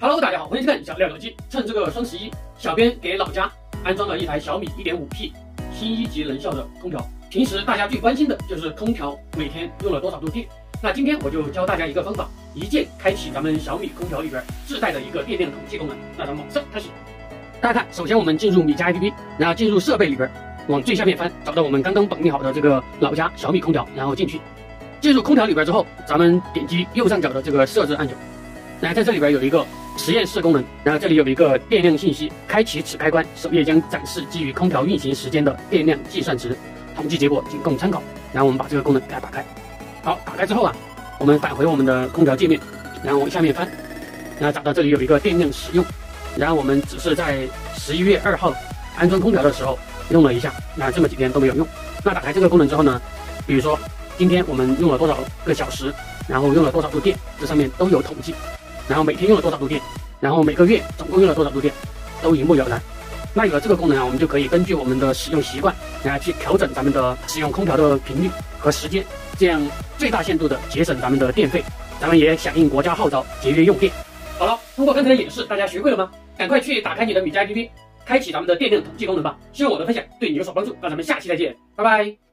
Hello， 大家好，欢迎收看小廖手机。趁这个双11，小编给老家安装了一台小米 1.5T 新1级能效的空调。平时大家最关心的就是空调每天用了多少度电。那今天我就教大家一个方法，一键开启咱们小米空调里边自带的一个电量统计功能。那咱们马上开始。大家看，首先我们进入米家 APP， 然后进入设备里边，往最下面翻，找到我们刚刚绑定好的这个老家小米空调，然后进去。进入空调里边之后，咱们点击右上角的这个设置按钮，然后在这里边有一个实验室功能，然后这里有一个电量信息，开启此开关，首页将展示基于空调运行时间的电量计算值，统计结果仅供参考。然后我们把这个功能给它打开。好，打开之后啊，我们返回我们的空调界面，然后往下面翻，然后找到这里有一个电量使用，然后我们只是在11月2号安装空调的时候用了一下，那这么几天都没有用。那打开这个功能之后呢，比如说今天我们用了多少个小时，然后用了多少度电，这上面都有统计，然后每天用了多少度电，然后每个月总共用了多少度电，都一目了然。那有了这个功能啊，我们就可以根据我们的使用习惯，然后去调整咱们的使用空调的频率和时间，这样最大限度的节省咱们的电费，咱们也响应国家号召节约用电。好了，通过刚才的演示，大家学会了吗？赶快去打开你的米家 APP， 开启咱们的电量统计功能吧。希望我的分享对你有所帮助，那咱们下期再见，拜拜。